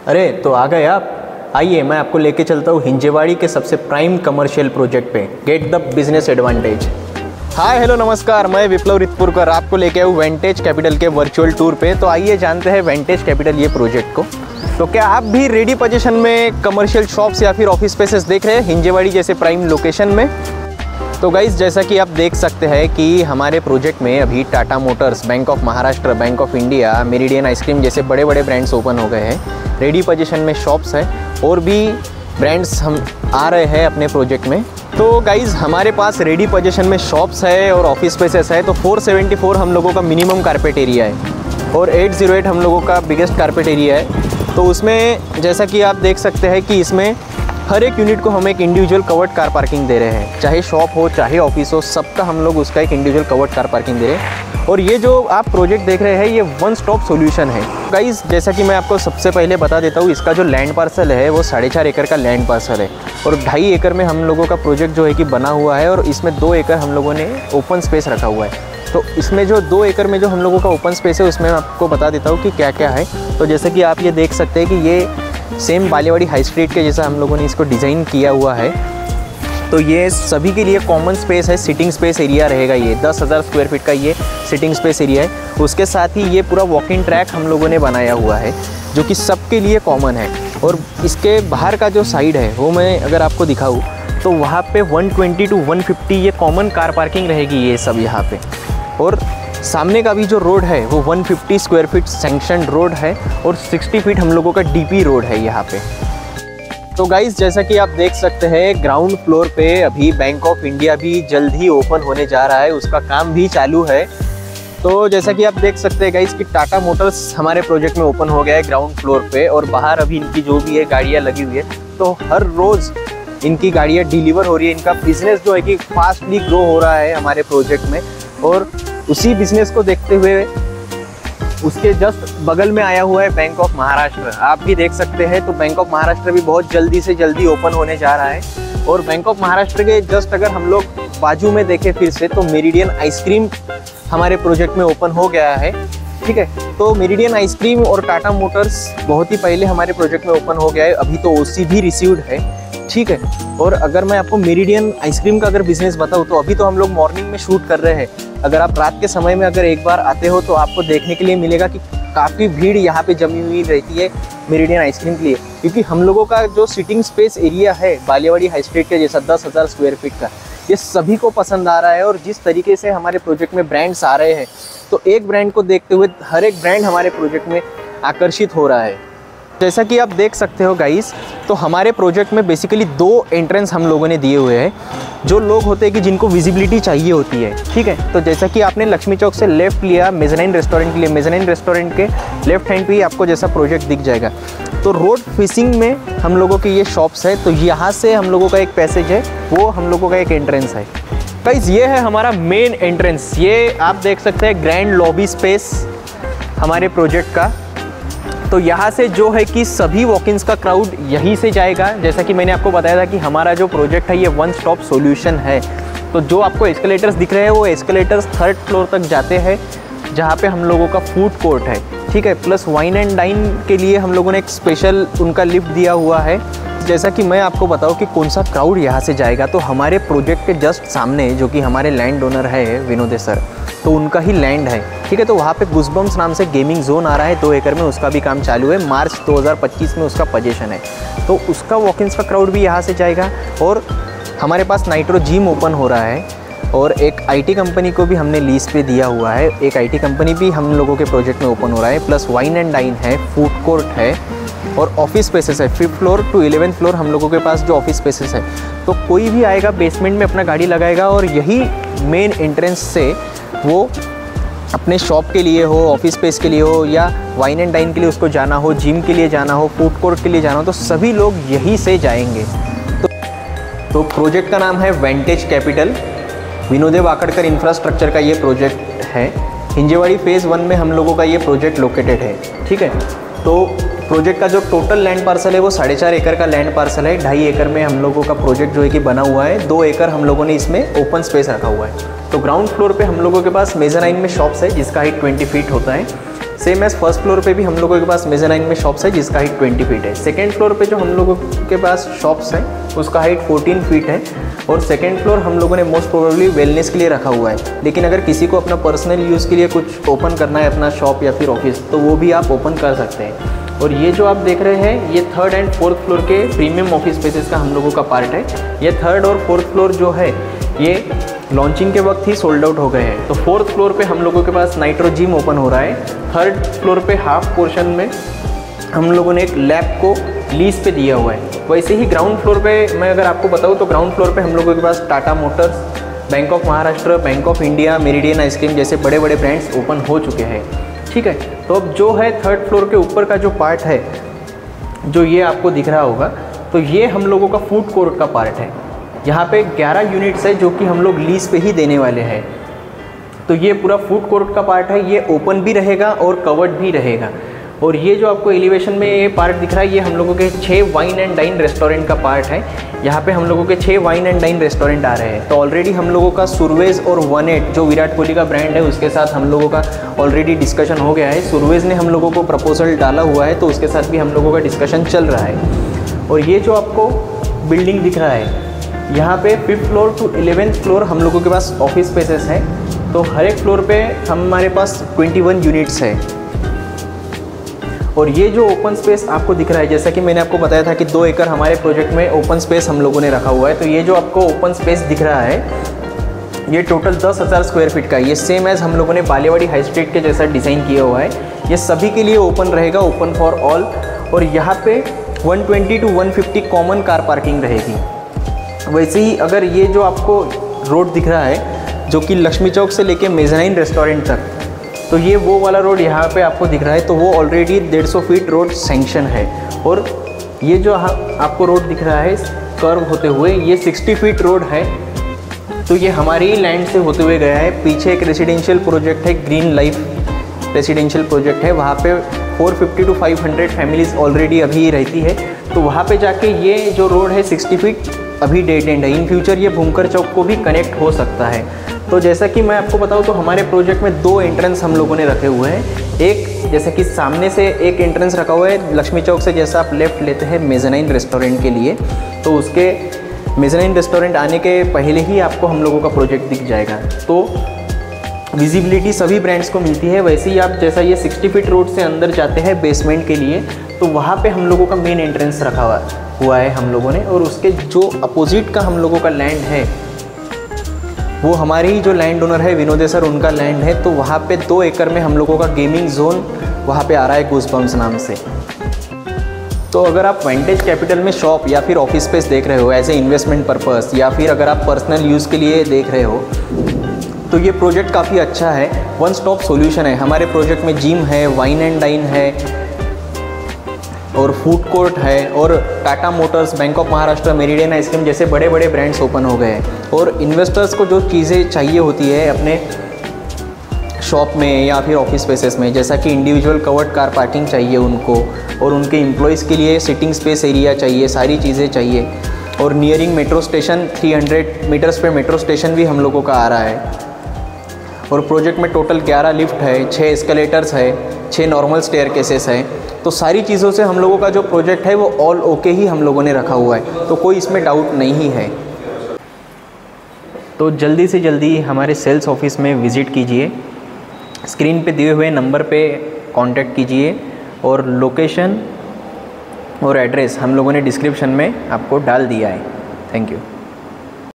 अरे तो आ गए आप। आइए मैं आपको लेके चलता हूँ हिंजेवाड़ी के सबसे प्राइम कमर्शियल प्रोजेक्ट पे। Get the business advantage. Hi hello नमस्कार, मैं विप्लव रितपुरकर आपको लेके आऊँ वेंटेज कैपिटल के वर्चुअल टूर पे। तो आइए जानते हैं वेंटेज कैपिटल ये प्रोजेक्ट को। तो क्या आप भी रेडी पोजीशन में कमर्शियल शॉप्स या फिर ऑफिस स्पेसेस देख रहे हैं हिंजेवाड़ी जैसे प्राइम लोकेशन में? तो गाइज़ जैसा कि आप देख सकते हैं कि हमारे प्रोजेक्ट में अभी Tata Motors, bank of Maharashtra, bank of India, Meridian ice cream जैसे बड़े बड़े ब्रांड्स ओपन हो गए हैं। रेडी पोजीशन में शॉप्स है और भी ब्रांड्स हम आ रहे हैं अपने प्रोजेक्ट में। तो गाइज़ हमारे पास रेडी पोजीशन में शॉप्स है और ऑफिस स्पेसेस है। तो 474 हम लोगों का मिनिमम कारपेट एरिया है और 808 हम लोगों का बिगेस्ट कारपेट एरिया है। तो उसमें जैसा कि आप देख सकते हैं कि इसमें हर एक यूनिट को हम एक इंडिविजुअल कवर्ड कार पार्किंग दे रहे हैं। चाहे शॉप हो चाहे ऑफिस हो, सबका हम लोग उसका एक इंडिविजुअल कवर्ड कार पार्किंग दे रहे हैं। और ये जो आप प्रोजेक्ट देख रहे हैं ये वन स्टॉप सॉल्यूशन है। गाइस जैसा कि मैं आपको सबसे पहले बता देता हूँ, इसका जो लैंड पार्सल है वो 4.5 एकड़ का लैंड पार्सल है और 2.5 एकड़ में हम लोगों का प्रोजेक्ट जो है कि बना हुआ है और इसमें 2 एकड़ हम लोगों ने ओपन स्पेस रखा हुआ है। तो इसमें जो 2 एकड़ में जो हम लोगों का ओपन स्पेस है उसमें मैं आपको बता देता हूँ कि क्या क्या है। तो जैसे कि आप ये देख सकते हैं कि ये सेम बालेवाड़ी हाई स्ट्रीट के जैसा हम लोगों ने इसको डिज़ाइन किया हुआ है। तो ये सभी के लिए कॉमन स्पेस है, सिटिंग स्पेस एरिया रहेगा। ये 10,000 स्क्वायर फीट का ये सिटिंग स्पेस एरिया है। उसके साथ ही ये पूरा वॉकिंग ट्रैक हम लोगों ने बनाया हुआ है जो कि सबके लिए कॉमन है। और इसके बाहर का जो साइड है वो मैं अगर आपको दिखाऊँ तो वहाँ पे 120 to 150 ये कॉमन कार पार्किंग रहेगी ये सब यहाँ पे। और सामने का भी जो रोड है वो 150 स्क्वायर फीट सैंक्शन रोड है और 60 फीट हम लोगों का डीपी रोड है यहाँ पे। तो गाइस जैसा कि आप देख सकते हैं ग्राउंड फ्लोर पे अभी बैंक ऑफ इंडिया भी जल्द ही ओपन होने जा रहा है, उसका काम भी चालू है। तो जैसा कि आप देख सकते हैं गाइस कि टाटा मोटर्स हमारे प्रोजेक्ट में ओपन हो गया है ग्राउंड फ्लोर पे और बाहर अभी इनकी जो भी है गाड़ियाँ लगी हुई है। तो हर रोज़ इनकी गाड़ियाँ डिलीवर हो रही है। इनका बिजनेस जो है कि फास्टली ग्रो हो रहा है हमारे प्रोजेक्ट में। और उसी बिजनेस को देखते हुए उसके जस्ट बगल में आया हुआ है बैंक ऑफ महाराष्ट्र। आप भी देख सकते हैं तो बैंक ऑफ महाराष्ट्र भी बहुत जल्दी से जल्दी ओपन होने जा रहा है। और बैंक ऑफ महाराष्ट्र के जस्ट अगर हम लोग बाजू में देखें फिर से तो मेरिडियन आइसक्रीम हमारे प्रोजेक्ट में ओपन हो गया है। ठीक है, तो मेरिडियन आइसक्रीम और टाटा मोटर्स बहुत ही पहले हमारे प्रोजेक्ट में ओपन हो गया है। अभी तो ओसी भी रिसीव्ड है। ठीक है, और अगर मैं आपको मेरिडियन आइसक्रीम का अगर बिजनेस बताऊँ तो अभी तो हम लोग मॉर्निंग में शूट कर रहे हैं। अगर आप रात के समय में अगर एक बार आते हो तो आपको देखने के लिए मिलेगा कि काफ़ी भीड़ यहाँ पे जमी हुई रहती है मेरिडियन आइसक्रीम के लिए। क्योंकि हम लोगों का जो सिटिंग स्पेस एरिया है बालेवाड़ी हाई स्ट्रीट के जैसा 10,000 स्क्वायर फीट का, ये सभी को पसंद आ रहा है। और जिस तरीके से हमारे प्रोजेक्ट में ब्रांड्स आ रहे हैं तो एक ब्रांड को देखते हुए हर एक ब्रांड हमारे प्रोजेक्ट में आकर्षित हो रहा है। जैसा कि आप देख सकते हो गाइस, तो हमारे प्रोजेक्ट में बेसिकली 2 एंट्रेंस हम लोगों ने दिए हुए हैं। जो लोग होते हैं कि जिनको विजिबिलिटी चाहिए होती है, ठीक है, तो जैसा कि आपने लक्ष्मी चौक से लेफ्ट लिया मेज़ानाइन रेस्टोरेंट के लिए, मेज़ानाइन रेस्टोरेंट के लेफ्ट हैंड पे ही आपको जैसा प्रोजेक्ट दिख जाएगा। तो रोड फेसिंग में हम लोगों की ये शॉप्स है। तो यहाँ से हम लोगों का एक पैसेज है, वो हम लोगों का एक एंट्रेंस है। गाइस ये है हमारा मेन एंट्रेंस। ये आप देख सकते हैं ग्रैंड लॉबी स्पेस हमारे प्रोजेक्ट का। तो यहाँ से जो है कि सभी वॉक-इन्स का क्राउड यहीं से जाएगा। जैसा कि मैंने आपको बताया था कि हमारा जो प्रोजेक्ट है ये वन स्टॉप सॉल्यूशन है। तो जो आपको एस्केलेटर्स दिख रहे हैं वो एस्केलेटर्स 3rd फ्लोर तक जाते हैं जहाँ पे हम लोगों का फूड कोर्ट है। ठीक है, प्लस वाइन एंड डाइन के लिए हम लोगों ने एक स्पेशल उनका लिफ्ट दिया हुआ है। जैसा कि मैं आपको बताऊं कि कौन सा क्राउड यहाँ से जाएगा, तो हमारे प्रोजेक्ट के जस्ट सामने जो कि हमारे लैंड ओनर है विनोदे सर, तो उनका ही लैंड है। ठीक है, तो वहाँ पे गुजबम्स नाम से गेमिंग जोन आ रहा है 2 एकड़ में, उसका भी काम चालू है। मार्च 2025 में उसका पोजीशन है। तो उसका वॉक-इन्स का क्राउड भी यहाँ से जाएगा। और हमारे पास नाइट्रो जिम ओपन हो रहा है और एक आईटी कंपनी को भी हमने लीज पे दिया हुआ है। एक आईटी कंपनी भी हम लोगों के प्रोजेक्ट में ओपन हो रहा है। प्लस वाइन एंड डाइन है, फूड कोर्ट है और ऑफिस स्पेसेस है। 5th floor to 11th floor हम लोगों के पास जो ऑफिस स्पेसेस है। तो कोई भी आएगा बेसमेंट में अपना गाड़ी लगाएगा और यही मेन एंट्रेंस से वो अपने शॉप के लिए हो, ऑफिस स्पेस के लिए हो या वाइन एंड डाइन के लिए उसको जाना हो, जिम के लिए जाना हो, फूड कोर्ट के लिए जाना हो, तो सभी लोग यहीं से जाएंगे। तो प्रोजेक्ट का नाम है वेंटेज कैपिटल। विनोदे वाकड़कर इंफ्रास्ट्रक्चर का ये प्रोजेक्ट है। हिंजेवाड़ी फेज़ 1 में हम लोगों का ये प्रोजेक्ट लोकेटेड है। ठीक है, तो प्रोजेक्ट का जो टोटल लैंड पार्सल है वो 4.5 एकड़ का लैंड पार्सल है। 2.5 एकड़ में हम लोगों का प्रोजेक्ट जो है कि बना हुआ है। 2 एकड़ हम लोगों ने इसमें ओपन स्पेस रखा हुआ है। तो ग्राउंड फ्लोर पे हम लोगों के पास मेज़ानाइन में शॉप्स है जिसका हाइट 20 फीट होता है। सेम एज फर्स्ट फ्लोर पे भी हम लोगों के पास मेज़ानाइन में शॉप्स है जिसका हाइट 20 फीट है। सेकेंड फ्लोर पे जो हम लोगों के पास शॉप्स है उसका हाइट 14 फीट है। और सेकेंड फ्लोर हम लोगों ने मोस्ट प्रोबेबली वेलनेस के लिए रखा हुआ है, लेकिन अगर किसी को अपना पर्सनल यूज़ के लिए कुछ ओपन करना है अपना शॉप या फिर ऑफिस, तो वो भी आप ओपन कर सकते हैं। और ये जो आप देख रहे हैं ये थर्ड एंड फोर्थ फ्लोर के प्रीमियम ऑफिस स्पेसेस का हम लोगों का पार्ट है। ये थर्ड और फोर्थ फ्लोर जो है ये लॉन्चिंग के वक्त ही सोल्ड आउट हो गए हैं। तो फोर्थ फ्लोर पे हम लोगों के पास नाइट्रो जिम ओपन हो रहा है। थर्ड फ्लोर पे हाफ पोर्शन में हम लोगों ने एक लैब को लीज पे दिया हुआ है। वैसे ही ग्राउंड फ्लोर पे मैं अगर आपको बताऊँ तो ग्राउंड फ्लोर पे हम लोगों के पास Tata Motors, bank of Maharashtra, bank of India, Meridian ice cream जैसे बड़े बड़े ब्रांड्स ओपन हो चुके हैं। ठीक है, तो अब जो है थर्ड फ्लोर के ऊपर का जो पार्ट है जो ये आपको दिख रहा होगा, तो ये हम लोगों का फूड कोर्ट का पार्ट है। यहाँ पे 11 यूनिट्स है जो कि हम लोग लीज पे ही देने वाले हैं। तो ये पूरा फूड कोर्ट का पार्ट है, ये ओपन भी रहेगा और कवर्ड भी रहेगा। और ये जो आपको एलिवेशन में ये पार्ट दिख रहा है ये हम लोगों के 6 वाइन एंड डाइन रेस्टोरेंट का पार्ट है। यहाँ पे हम लोगों के 6 वाइन एंड डाइन रेस्टोरेंट आ रहे हैं। तो ऑलरेडी हम लोगों का सुरवेज और 18 जो विराट कोहली का ब्रांड है उसके साथ हम लोगों का ऑलरेडी डिस्कशन हो गया है। सुरवेज ने हम लोगों को प्रपोजल डाला हुआ है, तो उसके साथ भी हम लोगों का डिस्कशन चल रहा है। और ये जो आपको बिल्डिंग दिख रहा है यहाँ पे 5th floor to 11th floor हम लोगों के पास ऑफिस स्पेसेस हैं। तो हर एक फ्लोर पे हमारे पास 21 यूनिट्स है। और ये जो ओपन स्पेस आपको दिख रहा है, जैसा कि मैंने आपको बताया था कि 2 एकड़ हमारे प्रोजेक्ट में ओपन स्पेस हम लोगों ने रखा हुआ है। तो ये जो आपको ओपन स्पेस दिख रहा है ये टोटल 10,000 स्क्वायर फीट का है। ये सेम एज हम लोगों ने बालेवाड़ी हाई स्ट्रीट के जैसा डिज़ाइन किया हुआ है। ये सभी के लिए ओपन रहेगा, ओपन फॉर ऑल। और यहाँ पे 120 to 150 कॉमन कार पार्किंग रहेगी। वैसे ही अगर ये जो आपको रोड दिख रहा है जो कि लक्ष्मी चौक से लेके मेज़ानाइन रेस्टोरेंट तक, तो ये वो वाला रोड यहाँ पे आपको दिख रहा है, तो वो ऑलरेडी 150 फीट रोड सैंक्शन है। और ये जो आपको रोड दिख रहा है कर्व होते हुए ये 60 फीट रोड है। तो ये हमारी ही लैंड से होते हुए गया है। पीछे एक रेसिडेंशियल प्रोजेक्ट है, ग्रीन लाइफ रेसिडेंशियल प्रोजेक्ट है, वहाँ पे 450 to 500 फैमिलीज़ ऑलरेडी अभी रहती है। तो वहाँ पे जाके ये जो रोड है 60 फीट अभी डेड एंड है। इन फ्यूचर ये भूमकर चौक को भी कनेक्ट हो सकता है। तो जैसा कि मैं आपको बताऊं तो हमारे प्रोजेक्ट में 2 एंट्रेंस हम लोगों ने रखे हुए हैं। एक जैसे कि सामने से एक एंट्रेंस रखा हुआ है लक्ष्मी चौक से, जैसा आप लेफ़्ट लेते हैं मेज़ानाइन रेस्टोरेंट के लिए, तो उसके मेज़ानाइन रेस्टोरेंट आने के पहले ही आपको हम लोगों का प्रोजेक्ट दिख जाएगा। तो विजिबिलिटी सभी ब्रांड्स को मिलती है। वैसे ही आप जैसा ये 60 फीट रोड से अंदर जाते हैं बेसमेंट के लिए, तो वहाँ पे हम लोगों का मेन एंट्रेंस रखा हुआ है हम लोगों ने। और उसके जो अपोजिट का हम लोगों का लैंड है वो हमारे ही जो लैंड ओनर है विनोदे सर, उनका लैंड है। तो वहाँ पे 2 एकड़ में हम लोगों का गेमिंग जोन वहाँ पे आ रहा है गूज़बम्प्स नाम से। तो अगर आप वेंटेज कैपिटल में शॉप या फिर ऑफिस स्पेस देख रहे हो एज ए इन्वेस्टमेंट पर्पस, या फिर अगर आप पर्सनल यूज़ के लिए देख रहे हो, तो ये प्रोजेक्ट काफ़ी अच्छा है। वन स्टॉप सॉल्यूशन है। हमारे प्रोजेक्ट में जिम है, वाइन एंड डाइन है और फूड कोर्ट है, और Tata Motors, bank of Maharashtra, meridian ice cream जैसे बड़े बड़े ब्रांड्स ओपन हो गए हैं। और इन्वेस्टर्स को जो चीज़ें चाहिए होती है अपने शॉप में या फिर ऑफिस स्पेसेस में, जैसा कि इंडिविजुअल कवर्ड कार पार्किंग चाहिए उनको, और उनके एम्प्लॉयज़ के लिए सिटिंग स्पेस एरिया चाहिए, सारी चीज़ें चाहिए। और नियरिंग मेट्रो स्टेशन 300 मीटर्स पे मेट्रो स्टेशन भी हम लोगों का आ रहा है। और प्रोजेक्ट में टोटल 11 लिफ्ट है, 6 एस्केलेटर्स है, 6 नॉर्मल स्टेयर केसेस है। तो सारी चीज़ों से हम लोगों का जो प्रोजेक्ट है वो ऑल ओके ही हम लोगों ने रखा हुआ है, तो कोई इसमें डाउट नहीं है। तो जल्दी से जल्दी हमारे सेल्स ऑफिस में विज़िट कीजिए। स्क्रीन पे दिए हुए नंबर पे कांटेक्ट कीजिए, और लोकेशन और एड्रेस हम लोगों ने डिस्क्रिप्शन में आपको डाल दिया है। Thank you.